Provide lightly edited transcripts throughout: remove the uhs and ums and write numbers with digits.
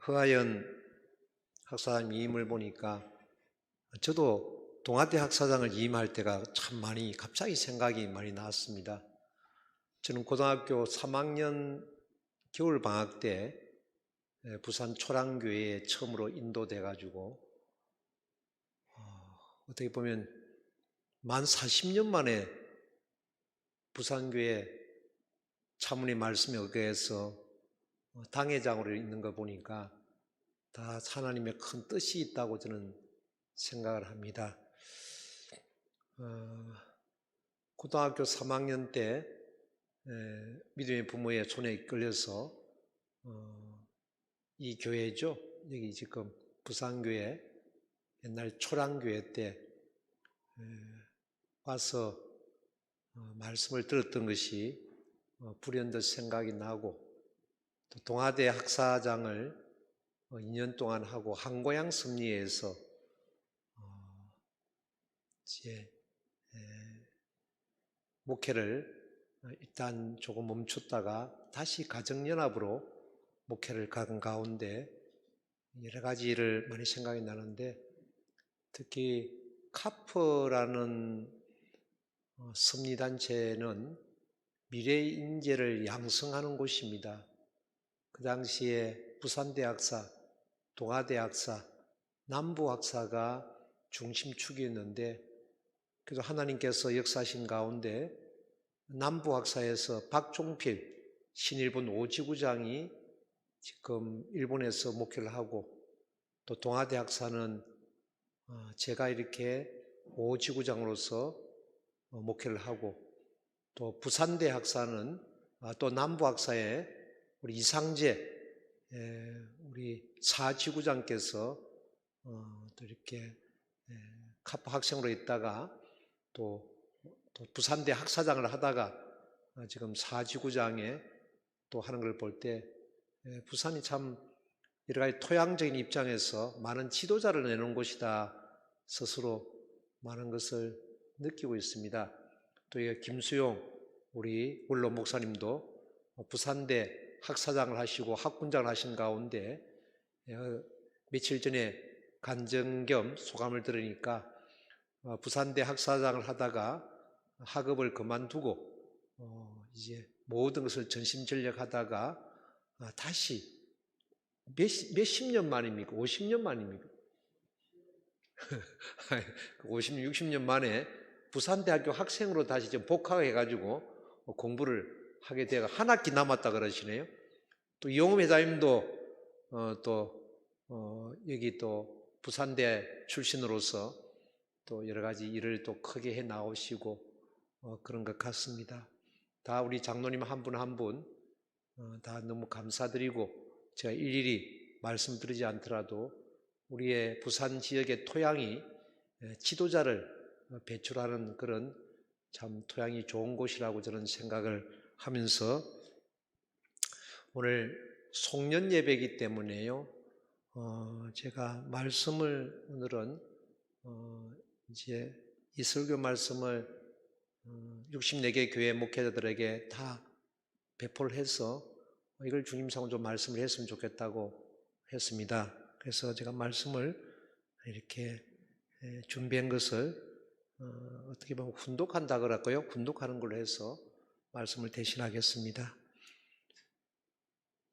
허하연 학사장 위임을 보니까 저도 동아대 학사장을 위임할 때가 참 많이 갑자기 생각이 많이 났습니다. 저는 고등학교 3학년 겨울방학 때 부산 초량교회에 처음으로 인도돼 가지고 어떻게 보면 만 40년 만에 부산교회 차문의 말씀에 의해서 당회장으로 있는 거 보니까 다 하나님의 큰 뜻이 있다고 저는 생각을 합니다. 고등학교 3학년 때 믿음의 부모의 손에 이끌려서 이 교회죠. 여기 지금 부산교회 옛날 초량교회 때 와서 말씀을 들었던 것이 불현듯 생각이 나고, 또 동아대 학사장을 2년 동안 하고 한고향 섭리에서 이제 목회를 일단 조금 멈췄다가 다시 가정연합으로 목회를 간 가운데 여러 가지를 많이 생각이 나는데, 특히 카프라는 섭리단체는 미래의 인재를 양성하는 곳입니다. 그 당시에 부산대학사, 동아대학사, 남부학사가 중심축이었는데, 그래서 하나님께서 역사하신 가운데 남부학사에서 박종필 신일본 5지구장이 지금 일본에서 목회를 하고, 또 동아대학사는 제가 이렇게 5지구장으로서 목회를 하고, 또 부산대학사는 또 남부학사에 우리 이상재 우리 4지구장께서 또 이렇게 카프 학생으로 있다가 또 부산대 학사장을 하다가 지금 4지구장에 또 하는 걸 볼 때 부산이 참 여러 가지 토양적인 입장에서 많은 지도자를 내놓은 곳이다 스스로 많은 것을 느끼고 있습니다. 또 김수용 우리 원로 목사님도 부산대 학사장을 하시고 학군장을 하신 가운데 며칠 전에 간증 겸 소감을 들으니까 부산대 학사장을 하다가 학업을 그만두고 이제 모든 것을 전심전력하다가 다시 몇십 년 만입니까? 50년 만입니까? 50년, 60년 만에 부산대학교 학생으로 다시 좀 복학해가지고 공부를 하게 되어 한 학기 남았다 그러시네요. 또 이용훈 회장님도 여기 또 부산대 출신으로서 또 여러 가지 일을 또 크게 해 나오시고 그런 것 같습니다. 다 우리 장로님 한 분 한 분 다 너무 감사드리고, 제가 일일이 말씀드리지 않더라도 우리의 부산 지역의 토양이 지도자를 배출하는 그런 참 토양이 좋은 곳이라고 저는 생각을 하면서, 오늘 송년 예배이기 때문에요. 제가 말씀을 오늘은 이제 이 설교 말씀을 64개 교회 목회자들에게 다 배포를 해서 이걸 주님상으로 좀 말씀을 했으면 좋겠다고 했습니다. 그래서 제가 말씀을 이렇게 준비한 것을 어떻게 보면 훈독한다 그럴까요? 훈독하는 걸로 해서 말씀을 대신하겠습니다.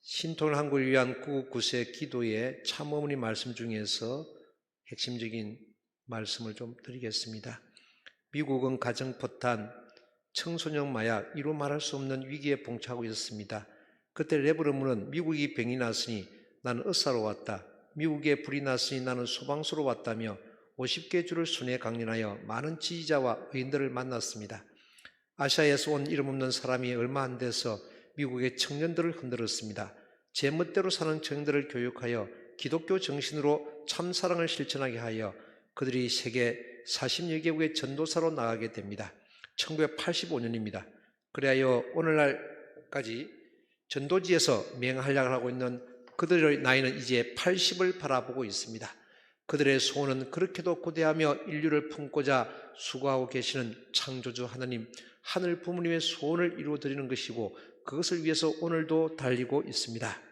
신통을 한국을 위한 구구구세 기도의 참어머니 말씀 중에서 핵심적인 말씀을 좀 드리겠습니다. 미국은 가정포탄, 청소년 마약, 이루 말할 수 없는 위기에 봉착하고 있었습니다. 그때 레브런은 미국이 병이 났으니 나는 의사로 왔다. 미국에 불이 났으니 나는 소방서로 왔다며 50개 주를 순회 강연하여 많은 지지자와 의인들을 만났습니다. 아시아에서 온 이름 없는 사람이 얼마 안 돼서 미국의 청년들을 흔들었습니다. 제 멋대로 사는 청년들을 교육하여 기독교 정신으로 참사랑을 실천하게 하여 그들이 세계 40여 개국의 전도사로 나가게 됩니다. 1985년입니다. 그리하여 오늘날까지 전도지에서 맹활약을 하고 있는 그들의 나이는 이제 80을 바라보고 있습니다. 그들의 소원은 그렇게도 고대하며 인류를 품고자 수고하고 계시는 창조주 하나님, 하늘 부모님의 소원을 이루어드리는 것이고, 그것을 위해서 오늘도 달리고 있습니다.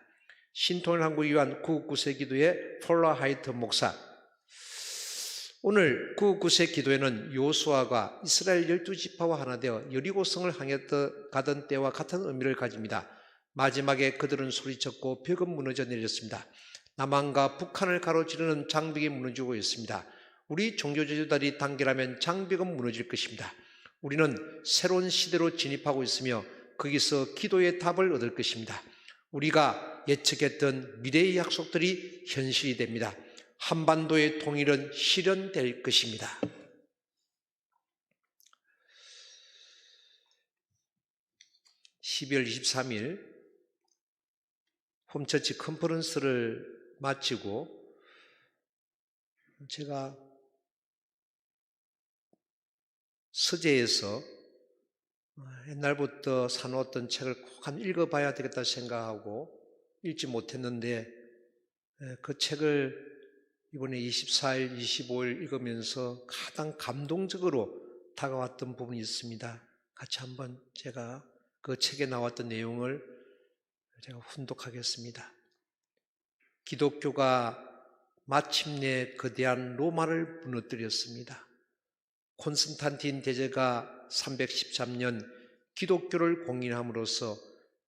신통일 한국을 위한 구국구세 기도의 폴라 하이트 목사. 오늘 구국구세 기도회는 여호수아가 이스라엘 12지파와 하나 되어 여리고성을 향해 가던 때와 같은 의미를 가집니다. 마지막에 그들은 소리쳤고 벽은 무너져 내렸습니다. 남한과 북한을 가로지르는 장벽이 무너지고 있습니다. 우리 종교제도들이 단결하면 장벽은 무너질 것입니다. 우리는 새로운 시대로 진입하고 있으며 거기서 기도의 답을 얻을 것입니다. 우리가 예측했던 미래의 약속들이 현실이 됩니다. 한반도의 통일은 실현될 것입니다. 12월 23일 홈처치 컨퍼런스를 마치고 제가 서재에서 옛날부터 사놓았던 책을 꼭 한 읽어봐야 되겠다 생각하고 읽지 못했는데 그 책을 이번에 24일, 25일 읽으면서 가장 감동적으로 다가왔던 부분이 있습니다. 같이 한번 제가 그 책에 나왔던 내용을 제가 훈독하겠습니다. 기독교가 마침내 거대한 로마를 무너뜨렸습니다. 콘스탄틴 대제가 313년 기독교를 공인함으로써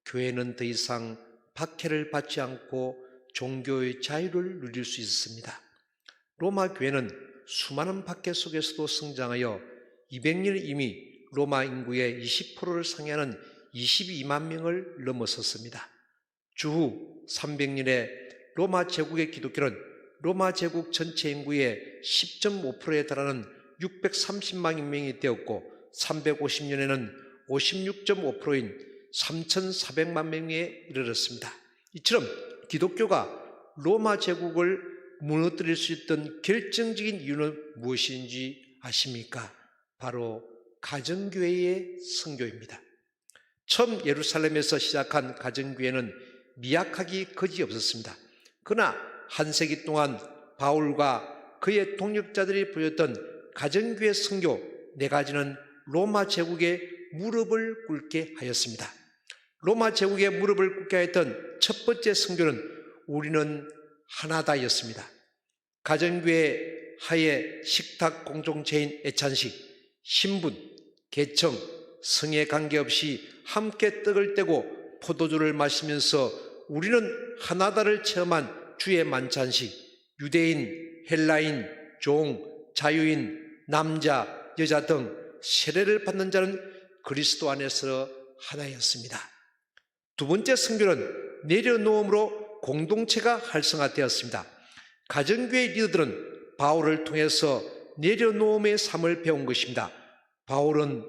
교회는 더 이상 박해를 받지 않고 종교의 자유를 누릴 수 있었습니다. 로마 교회는 수많은 박해 속에서도 성장하여 200년 이미 로마 인구의 20%를 상회하는 22만 명을 넘어섰습니다. 주후 300년에 로마 제국의 기독교는 로마 제국 전체 인구의 10.5%에 달하는 630만 명이 되었고 350년에는 56.5%인 3,400만 명에 이르렀습니다. 이처럼 기독교가 로마 제국을 무너뜨릴 수 있던 결정적인 이유는 무엇인지 아십니까? 바로 가정교회의 선교입니다. 처음 예루살렘에서 시작한 가정교회는 미약하기 거지없었습니다. 그러나 한 세기 동안 바울과 그의 동역자들이 보였던 가정교회 선교 4가지는 로마 제국의 무릎을 꿇게 하였습니다. 로마 제국의 무릎을 꿇게 했던 첫 번째 선교는 우리는 하나다였습니다. 가정교회 하에 식탁 공동체인 애찬식, 신분, 계층, 성에 관계없이 함께 떡을 떼고 포도주를 마시면서 우리는 하나다를 체험한 주의 만찬식, 유대인, 헬라인, 종, 자유인, 남자, 여자 등 세례를 받는 자는 그리스도 안에서 하나였습니다. 두 번째 선교는 내려놓음으로 공동체가 활성화되었습니다. 가정교회 리더들은 바울을 통해서 내려놓음의 삶을 배운 것입니다. 바울은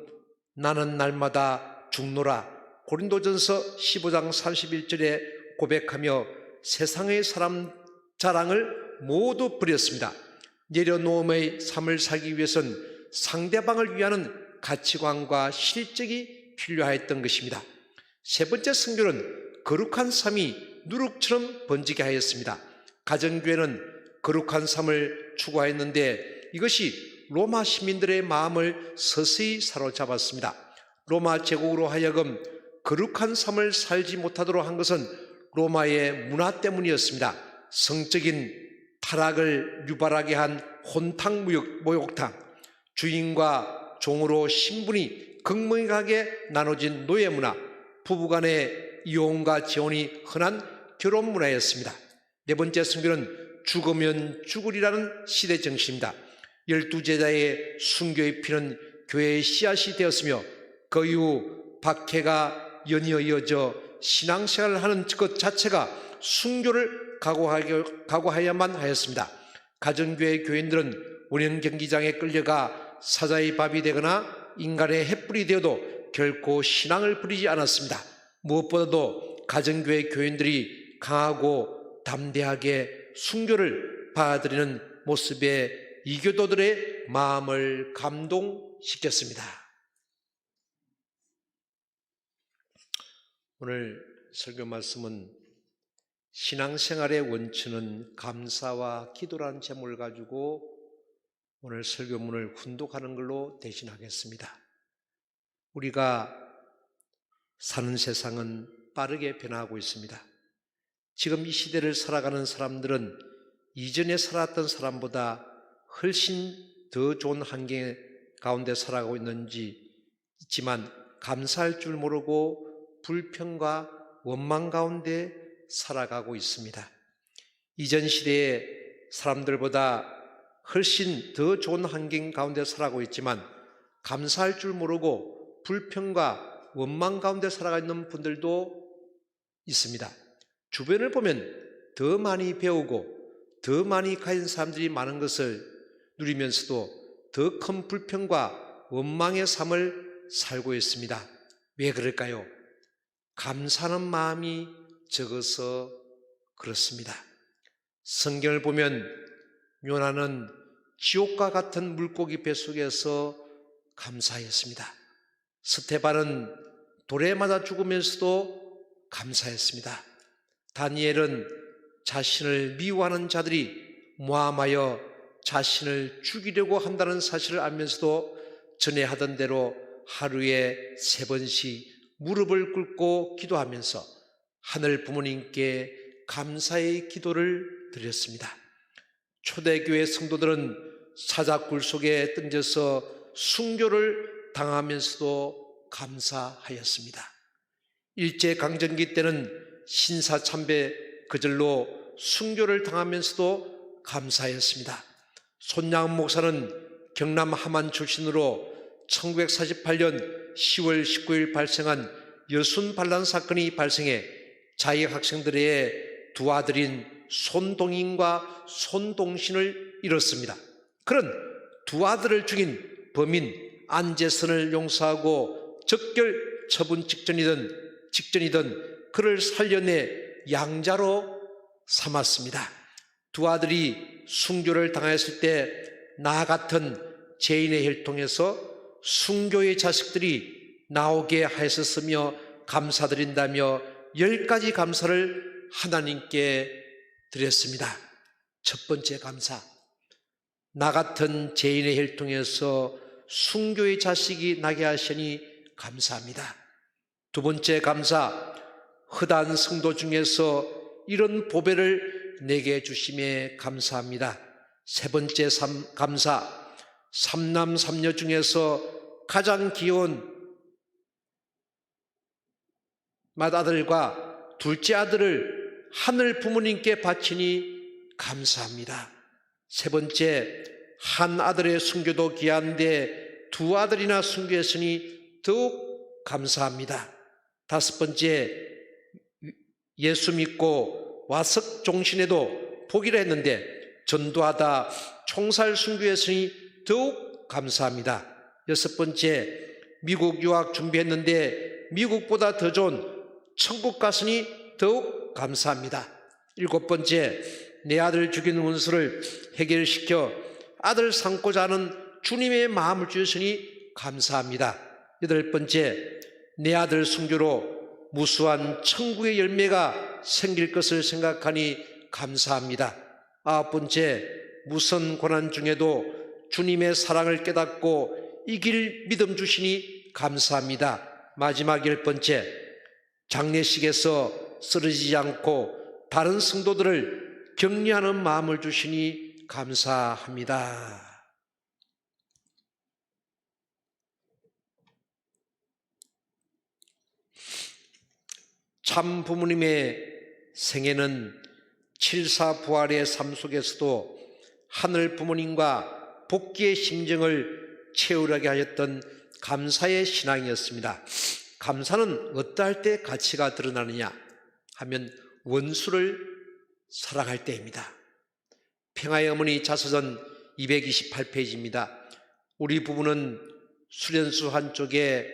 나는 날마다 죽노라 고린도전서 15장 31절에 고백하며 세상의 사람 자랑을 모두 버렸습니다. 내려놓음의 삶을 살기 위해서는 상대방을 위하는 가치관과 실적이 필요하였던 것입니다. 세 번째 선교는 거룩한 삶이 누룩처럼 번지게 하였습니다. 가정교회는 거룩한 삶을 추구하였는데 이것이 로마 시민들의 마음을 서서히 사로잡았습니다. 로마 제국으로 하여금 거룩한 삶을 살지 못하도록 한 것은 로마의 문화 때문이었습니다. 성적인 타락을 유발하게 한 혼탕 목욕탕, 주인과 종으로 신분이 극명하게 나눠진 노예 문화, 부부간의 이혼과 재혼이 흔한 결혼 문화였습니다. 네 번째 선교는 죽으면 죽으리라는 시대 정신입니다. 12제자의 순교의 피는 교회의 씨앗이 되었으며 그 이후 박해가 연이어 이어져 신앙생활을 하는 것 자체가 순교를 각오해야만 하였습니다. 가정교회 교인들은 운영 경기장에 끌려가 사자의 밥이 되거나 인간의 횃불이 되어도 결코 신앙을 버리지 않았습니다. 무엇보다도 가정교회 교인들이 강하고 담대하게 순교를 받아들이는 모습에 이교도들의 마음을 감동시켰습니다. 오늘 설교 말씀은 신앙생활의 원천은 감사와 기도라는 제목을 가지고 오늘 설교문을 훈독하는 걸로 대신하겠습니다. 우리가 사는 세상은 빠르게 변화하고 있습니다. 지금 이 시대를 살아가는 사람들은 이전에 살았던 사람보다 훨씬 더 좋은 환경 가운데 살아가고 있지만 감사할 줄 모르고 불평과 원망 가운데 살아가고 있습니다. 이전 시대의 사람들보다 훨씬 더 좋은 환경 가운데 살아가고 있지만 감사할 줄 모르고 불평과 원망 가운데 살아가 있는 분들도 있습니다. 주변을 보면 더 많이 배우고 더 많이 가진 사람들이 많은 것을 누리면서도 더 큰 불평과 원망의 삶을 살고 있습니다. 왜 그럴까요? 감사하는 마음이 적어서 그렇습니다. 성경을 보면 요나는 지옥과 같은 물고기 뱃속에서 감사했습니다. 스데반은 돌에 맞아 죽으면서도 감사했습니다. 다니엘은 자신을 미워하는 자들이 모함하여 자신을 죽이려고 한다는 사실을 알면서도 전에 하던 대로 하루에 3번씩 무릎을 꿇고 기도하면서 하늘 부모님께 감사의 기도를 드렸습니다. 초대교회 성도들은 사자굴 속에 던져서 순교를 당하면서도 감사하였습니다. 일제강점기 때는 신사참배 그절로 순교를 당하면서도 감사했습니다. 손양은 목사는 경남 함안 출신으로 1948년 10월 19일 발생한 여순 반란 사건이 발생해 자위 학생들의 두 아들인 손동인과 손동신을 잃었습니다. 그런 두 아들을 죽인 범인 안재선을 용서하고 적결 처분 직전이던 그를 살려내 양자로 삼았습니다. 두 아들이 순교를 당했을 때 나 같은 죄인의 혈통에서 순교의 자식들이 나오게 하였으며 감사드린다며 10가지 감사를 하나님께 드렸습니다. 첫 번째 감사, 나 같은 죄인의 혈통에서 순교의 자식이 나게 하시니 감사합니다. 두 번째 감사, 허다한 성도 중에서 이런 보배를 내게 주심에 감사합니다. 세 번째 감사, 삼남 삼녀 중에서 가장 귀여운 맏아들과 둘째 아들을 하늘 부모님께 바치니 감사합니다. 세 번째, 한 아들의 순교도 귀한데 두 아들이나 순교했으니 더욱 감사합니다. 다섯 번째, 예수 믿고 와석 종신에도 포기를 했는데 전도하다 총살 순교했으니 더욱 감사합니다. 여섯 번째, 미국 유학 준비했는데 미국보다 더 좋은 천국 갔으니 더욱 감사합니다. 일곱 번째, 내 아들 죽인 원수를 해결시켜 아들 삼고자 하는 주님의 마음을 주셨으니 감사합니다. 여덟 번째, 내 아들 순교로 무수한 천국의 열매가 생길 것을 생각하니 감사합니다. 아홉 번째, 무선 고난 중에도 주님의 사랑을 깨닫고 이길 믿음 주시니 감사합니다. 마지막 열 번째, 장례식에서 쓰러지지 않고 다른 성도들을 격려하는 마음을 주시니 감사합니다. 참 부모님의 생애는 7.4 부활의 삶 속에서도 하늘 부모님과 복귀의 심정을 채우려게 하였던 감사의 신앙이었습니다. 감사는 어떠할 때 가치가 드러나느냐 하면 원수를 사랑할 때입니다. 평화의 어머니 자서전 228페이지입니다. 우리 부부는 수련수 한쪽에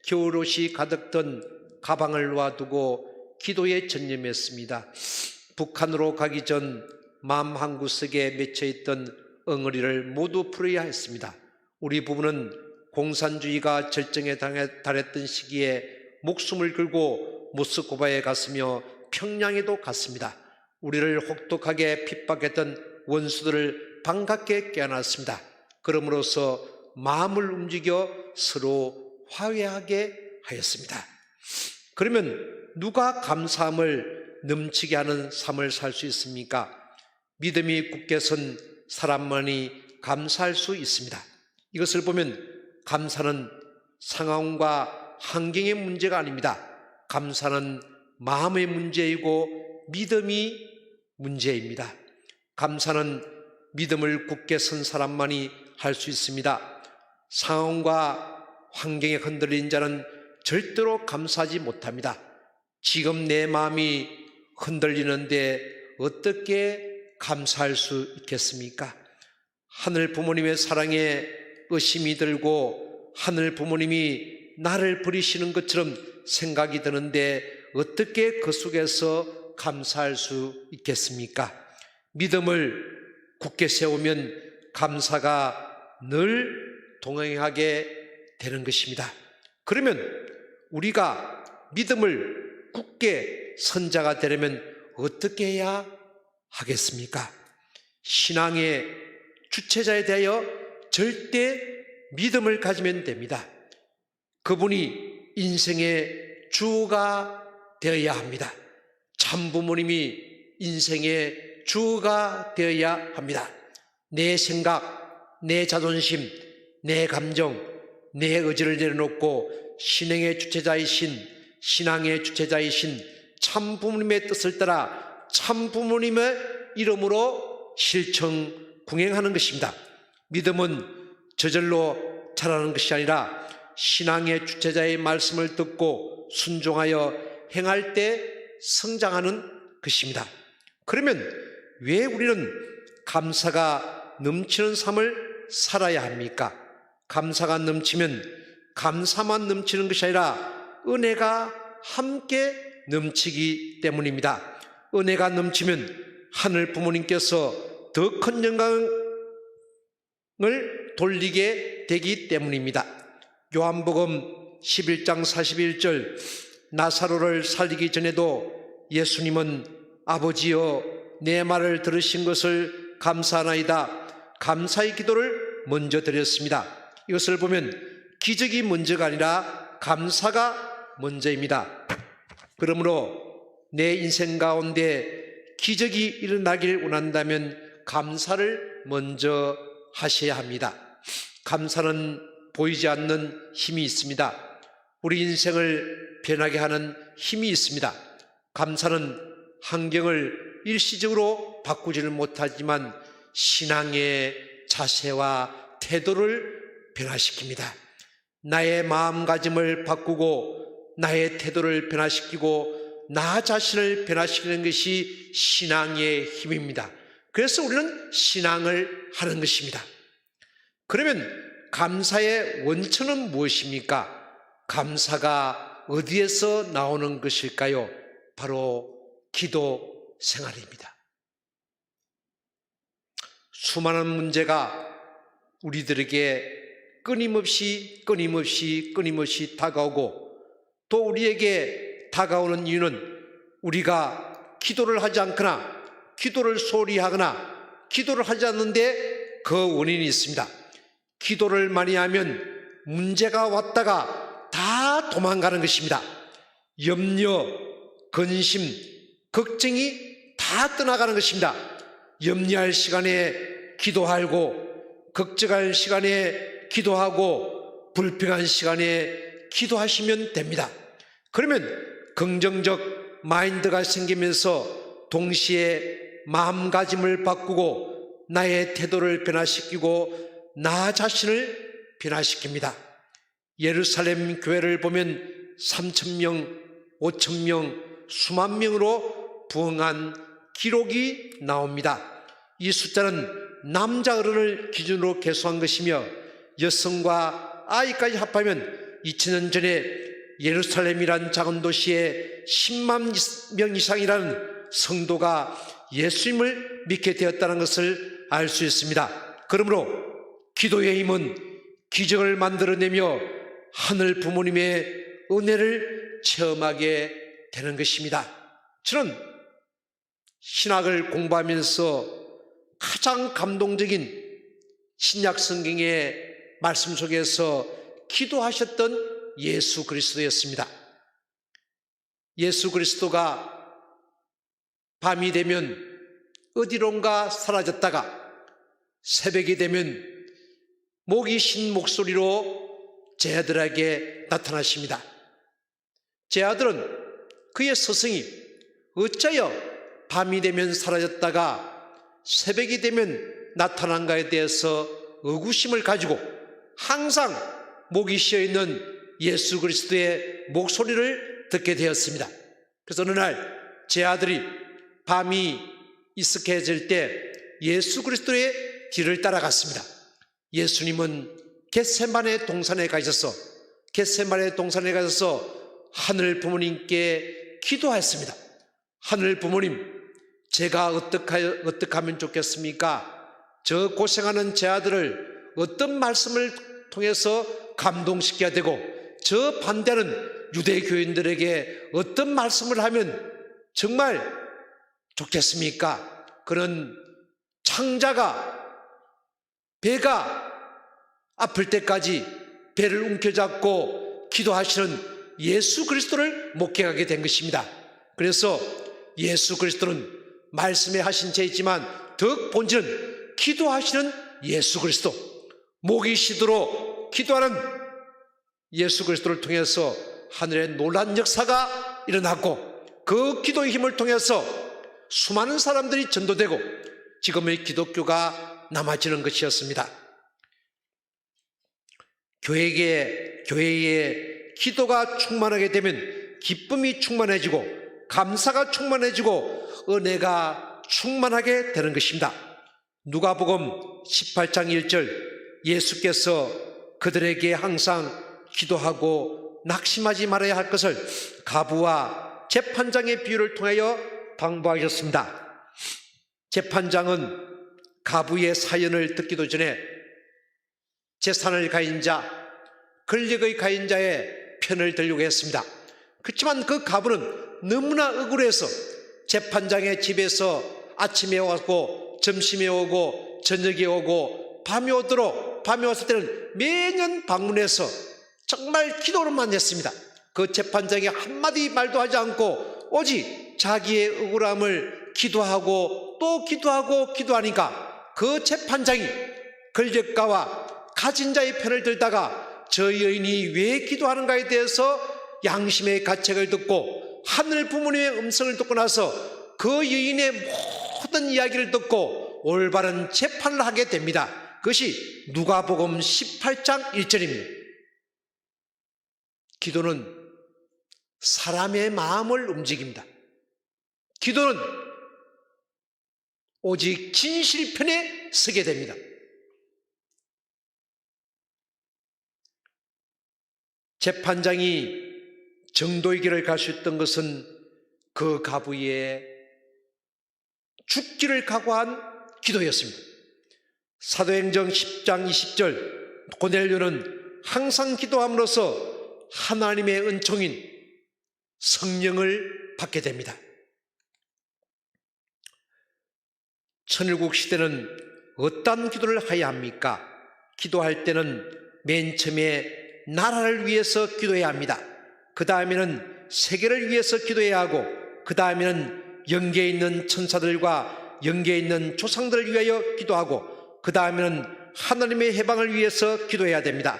겨울옷이 가득 든 가방을 놓아두고 기도에 전념했습니다. 북한으로 가기 전 마음 한구석에 맺혀있던 엉어리를 모두 풀어야 했습니다. 우리 부부는 공산주의가 절정에 달했던 시기에 목숨을 걸고 모스크바에 갔으며 평양에도 갔습니다. 우리를 혹독하게 핍박했던 원수들을 반갑게 껴안았습니다. 그럼으로써 마음을 움직여 서로 화해하게 하였습니다. 그러면 누가 감사함을 넘치게 하는 삶을 살 수 있습니까? 믿음이 굳게 선 사람만이 감사할 수 있습니다. 이것을 보면 감사는 상황과 환경의 문제가 아닙니다. 감사는 마음의 문제이고 믿음이 문제입니다. 감사는 믿음을 굳게 선 사람만이 할 수 있습니다. 상황과 환경에 흔들린 자는 절대로 감사하지 못합니다. 지금 내 마음이 흔들리는데 어떻게 감사할 수 있겠습니까? 하늘 부모님의 사랑에 의심이 들고 하늘 부모님이 나를 버리시는 것처럼 생각이 드는데 어떻게 그 속에서 감사할 수 있겠습니까? 믿음을 굳게 세우면 감사가 늘 동행하게 되는 것입니다. 그러면 우리가 믿음을 굳게 선 자가 되려면 어떻게 해야 하겠습니까? 신앙의 주체자에 대하여 절대 믿음을 가지면 됩니다. 그분이 인생의 주가 되어야 합니다. 참 부모님이 인생의 주가 되어야 합니다. 내 생각, 내 자존심, 내 감정, 내 의지를 내려놓고 신앙의 주체자이신 참 부모님의 뜻을 따라 참 부모님의 이름으로 실천 궁행하는 것입니다. 믿음은 저절로 자라는 것이 아니라 신앙의 주체자의 말씀을 듣고 순종하여 행할 때 성장하는 것입니다. 그러면 왜 우리는 감사가 넘치는 삶을 살아야 합니까? 감사가 넘치면 감사만 넘치는 것이 아니라 은혜가 함께 넘치기 때문입니다. 은혜가 넘치면 하늘 부모님께서 더 큰 영광을 돌리게 되기 때문입니다. 요한복음 11장 41절 나사로를 살리기 전에도 예수님은 아버지여 내 말을 들으신 것을 감사하나이다. 감사의 기도를 먼저 드렸습니다. 이것을 보면 기적이 먼저가 아니라 감사가 먼저입니다. 그러므로 내 인생 가운데 기적이 일어나길 원한다면 감사를 먼저 하셔야 합니다. 감사는 보이지 않는 힘이 있습니다. 우리 인생을 변하게 하는 힘이 있습니다. 감사는 환경을 일시적으로 바꾸지는 못하지만 신앙의 자세와 태도를 변화시킵니다. 나의 마음가짐을 바꾸고 나의 태도를 변화시키고 나 자신을 변화시키는 것이 신앙의 힘입니다. 그래서 우리는 신앙을 하는 것입니다. 그러면 감사의 원천은 무엇입니까? 감사가 어디에서 나오는 것일까요? 바로 기도 생활입니다. 수많은 문제가 우리들에게 끊임없이 다가오고 또 우리에게 다가오는 이유는 우리가 기도를 하지 않거나 기도를 소홀히 하거나 기도를 하지 않는데 그 원인이 있습니다. 기도를 많이 하면 문제가 왔다가 다 도망가는 것입니다. 염려, 근심, 걱정이 다 떠나가는 것입니다. 염려할 시간에 기도하고 걱정할 시간에 기도하고 불평한 시간에 기도하시면 됩니다. 그러면 긍정적 마인드가 생기면서 동시에 마음가짐을 바꾸고 나의 태도를 변화시키고 나 자신을 변화시킵니다. 예루살렘 교회를 보면 3,000명, 5,000명, 수만 명으로 부흥한 기록이 나옵니다. 이 숫자는 남자 어른을 기준으로 계수한 것이며 여성과 아이까지 합하면 2000년 전에 예루살렘이란 작은 도시에 10만 명 이상이라는 성도가 예수님을 믿게 되었다는 것을 알 수 있습니다. 그러므로 기도의 힘은 기적을 만들어내며 하늘 부모님의 은혜를 체험하게 되는 것입니다. 저는 신학을 공부하면서 가장 감동적인 신약 성경의 말씀 속에서 기도하셨던 예수 그리스도였습니다. 예수 그리스도가 밤이 되면 어디론가 사라졌다가 새벽이 되면 목이 쉰 목소리로 제 아들에게 나타나십니다. 제 아들은 그의 스승이 어찌하여 밤이 되면 사라졌다가 새벽이 되면 나타난가에 대해서 의구심을 가지고 항상 목이 쉬어있는 예수 그리스도의 목소리를 듣게 되었습니다. 그래서 어느 날 제 아들이 밤이 익숙해질 때 예수 그리스도의 뒤를 따라갔습니다. 예수님은 겟세마네 동산에 가셔서 하늘 부모님께 기도하였습니다. 하늘 부모님, 제가 어떻게 하면 좋겠습니까? 저 고생하는 제 아들을 어떤 말씀을 통해서 감동시켜야 되고, 저 반대하는 유대 교인들에게 어떤 말씀을 하면 정말 좋겠습니까? 그는 창자가 배가 아플 때까지 배를 움켜잡고 기도하시는 예수 그리스도를 목격하게 된 것입니다. 그래서 예수 그리스도는 말씀에 하신 채이지만 더 본질은 기도하시는 예수 그리스도, 목이 쉬도록 기도하는 예수 그리스도를 통해서 하늘의 놀라운 역사가 일어났고, 그 기도의 힘을 통해서 수많은 사람들이 전도되고 지금의 기독교가 남아지는 것이었습니다. 교회에 기도가 충만하게 되면 기쁨이 충만해지고 감사가 충만해지고 은혜가 충만하게 되는 것입니다. 누가복음 18장 1절, 예수께서 그들에게 항상 기도하고 낙심하지 말아야 할 것을 가부와 재판장의 비유를 통하여 방부하셨습니다. 재판장은 가부의 사연을 듣기도 전에 재산을 가진 자, 권력의 가진 자의 편을 들려고 했습니다. 그렇지만 그 가부는 너무나 억울해서 재판장의 집에서 아침에 오고 점심에 오고 저녁에 오고 밤에 왔을 때는 매년 방문해서 정말 기도로만 했습니다. 그 재판장이 한마디 말도 하지 않고 오직 자기의 억울함을 기도하고 또 기도하니까 그 재판장이 권력가와 가진 자의 편을 들다가 저 여인이 왜 기도하는가에 대해서 양심의 가책을 듣고 하늘 부모님의 음성을 듣고 나서 그 여인의 모든 이야기를 듣고 올바른 재판을 하게 됩니다. 그것이 누가복음 18장 1절입니다. 기도는 사람의 마음을 움직입니다. 기도는 오직 진실편에 서게 됩니다. 재판장이 정도의 길을 갈 수 있던 것은 그 가부의 죽기를 각오한 기도였습니다. 사도행전 10장 20절, 고넬료는 항상 기도함으로써 하나님의 은총인 성령을 받게 됩니다. 천일국 시대는 어떤 기도를 해야 합니까? 기도할 때는 맨 처음에 나라를 위해서 기도해야 합니다. 그 다음에는 세계를 위해서 기도해야 하고, 그 다음에는 영계에 있는 천사들과 영계에 있는 조상들을 위하여 기도하고, 그 다음에는 하나님의 해방을 위해서 기도해야 됩니다.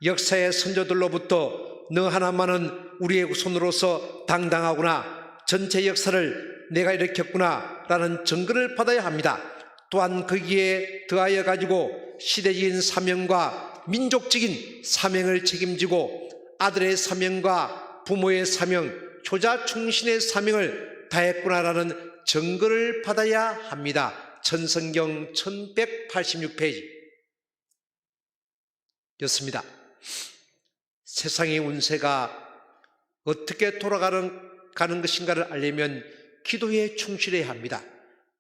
역사의 선조들로부터 너 하나만은 우리의 손으로서 당당하구나, 전체 역사를 내가 일으켰구나 라는 증거를 받아야 합니다. 또한 거기에 더하여 가지고 시대적인 사명과 민족적인 사명을 책임지고 아들의 사명과 부모의 사명, 효자 충신의 사명을 다했구나라는 증거를 받아야 합니다. 천성경 1186페이지 였습니다. 세상의 운세가 어떻게 돌아가는 것인가를 알려면 기도에 충실해야 합니다.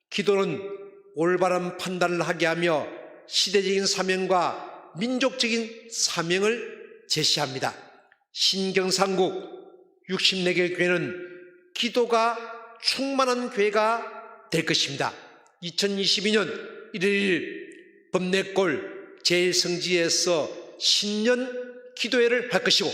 기도는 올바른 판단을 하게 하며 시대적인 사명과 민족적인 사명을 제시합니다. 신경상국 64개 교회는 기도가 충만한 교회가 될 것입니다. 2022년 1일 범내골 제1성지에서 신년 기도회를 할 것이고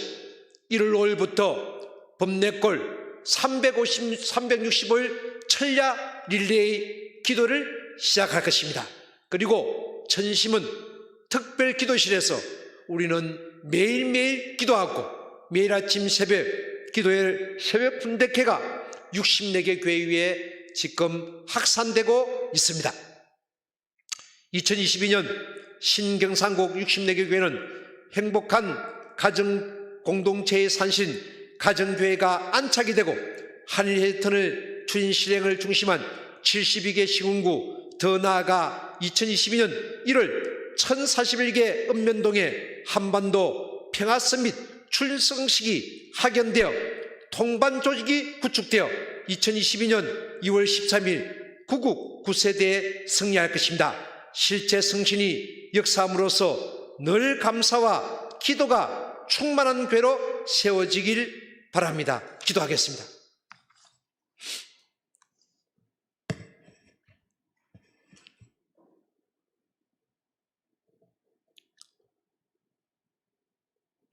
1월 5일부터 범내골 365일 철야 릴레이 기도를 시작할 것입니다. 그리고 전심은 특별 기도실에서 우리는 매일매일 기도하고 매일 아침 새벽 기도회 새벽 분대회가 64개 교회 위에 지금 확산되고 있습니다. 2022년 신경상국 64개 교회는 행복한 가정 공동체의 산신 가정교회가 안착이 되고 한일 힐튼을 추진 실행을 중심한 72개 시군구, 더 나아가 2022년 1월 1041개 읍면동의 한반도 평화서밋 출성식이 확연되어 통반 조직이 구축되어 2022년 2월 13일 구국 9세대에 승리할 것입니다. 실제 성신이 역사함으로써 늘 감사와 기도가 충만한 교회로 세워지길 바랍니다. 기도하겠습니다.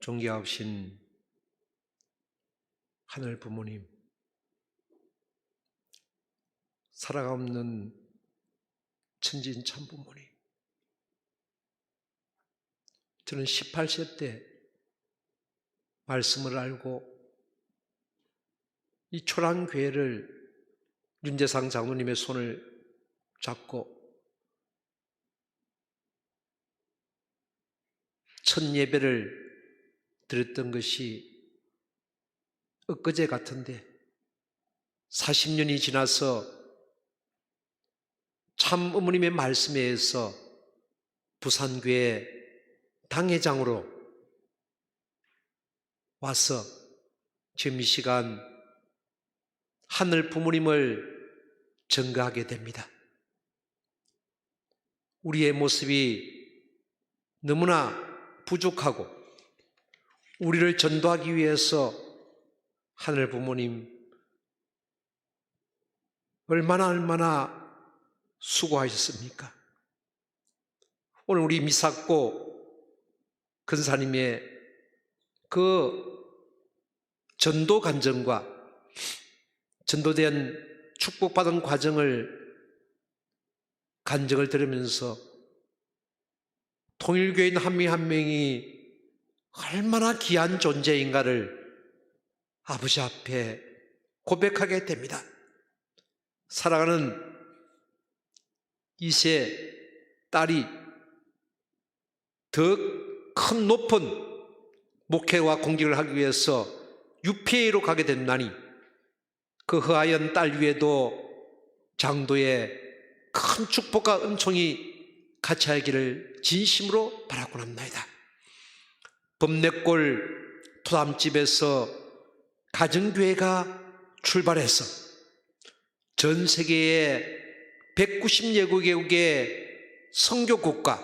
존귀하신 하늘 부모님, 사랑 없는 천지인 참 부모님, 저는 18세 때 말씀을 알고 이 초랑교회를 윤재상 장로님의 손을 잡고 첫 예배를 드렸던 것이 엊그제 같은데 40년이 지나서 참 어머님의 말씀에 의해서 부산교회 당회장으로 와서 지금 이 시간 하늘 부모님을 전가하게 됩니다. 우리의 모습이 너무나 부족하고 우리를 전도하기 위해서 하늘 부모님 얼마나 수고하셨습니까? 오늘 우리 미사고 근사님의 그 전도 간증과 전도된 축복받은 간증을 들으면서 통일교인 한 명 한 명이 얼마나 귀한 존재인가를 아버지 앞에 고백하게 됩니다. 사랑하는 2세 딸이 더 큰 높은 목회와 공직을 하기 위해서 UPA로 가게 됐나니 그 허하연 딸 위에도 장도의 큰 축복과 은총이 같이 하기를 진심으로 바라고 합니다. 범내골 토담집에서 가정교회가 출발해서 전 세계의 190여개국의 선교국가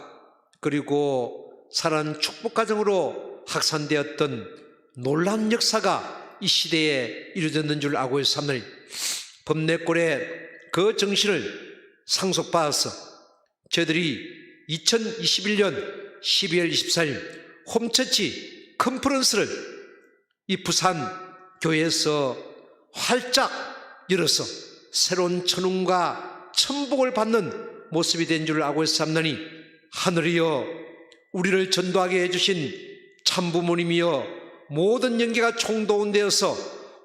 그리고 살아난 축복가정으로 확산되었던 놀라운 역사가 이 시대에 이루어졌는 줄 알고 있습니다. 범내골의 그 정신을 상속받아서 저희들이 2021년 12월 24일 홈처치 컨퍼런스를 이 부산 교회에서 활짝 열어서 새로운 천운과 천복을 받는 모습이 된 줄 알고 있사옵나니 하늘이여 우리를 전도하게 해주신 참부모님이여 모든 영계가 총동원되어서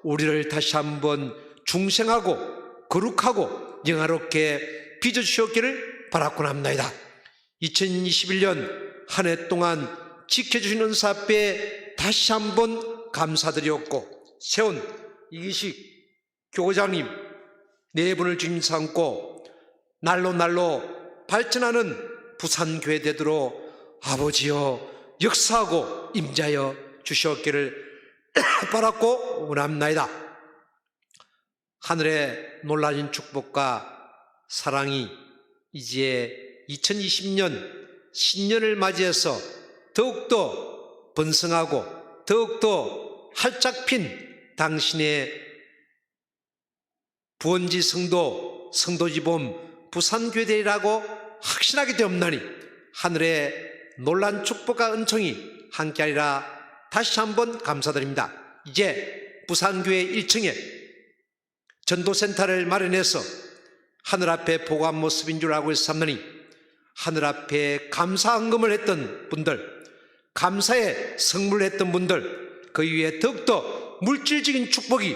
우리를 다시 한번 중생하고 거룩하고 영화롭게 빚어주셨기를 바라곤 합니다. 2021년 한 해 동안 지켜주신 은사 앞에 다시 한번 감사드렸고 세운 이기식 교장님 네 분을 주님 삼고 날로 발전하는 부산교회 되도록 아버지여 역사하고 임자여 주시옵기를 바랐고 원합나이다. 하늘의 놀라운 축복과 사랑이 이제 2020년 신년을 맞이해서 더욱더 번성하고 더욱더 활짝 핀 당신의 부원지 성도지봄 부산교회되리라고 확신하게 되옵나니 하늘의 놀란 축복과 은총이 함께하리라 다시 한번 감사드립니다. 이제 부산교회 1층에 전도센터를 마련해서 하늘 앞에 보고한 모습인 줄 알고 있었느니 하늘 앞에 감사헌금을 했던 분들, 감사의 성물을 했던 분들, 그 위에 더욱더 물질적인 축복이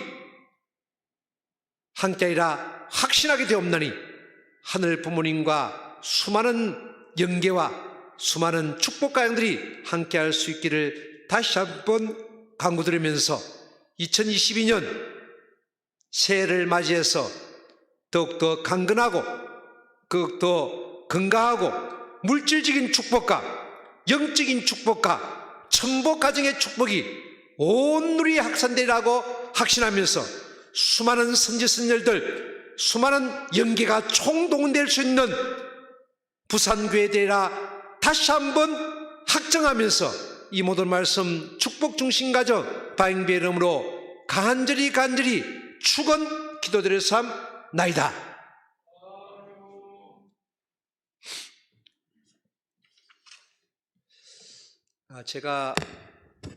함께하리라 확신하게 되옵나니 하늘 부모님과 수많은 영계와 수많은 축복가양들이 함께할 수 있기를 다시 한번 간구드리면서 2022년 새해를 맞이해서 더욱더 강건하고 더욱더 건강하고 물질적인 축복과 영적인 축복과 천복 가정의 축복이 온 누리에 확산되리라고 확신하면서 수많은 선지선열들, 수많은 영계가 총동원될 수 있는 부산교회 되리라 다시 한번 확정하면서 이 모든 말씀 축복 중심 가정 바잉비의 이름으로 간절히 축원 기도드려 삼나이다. 제가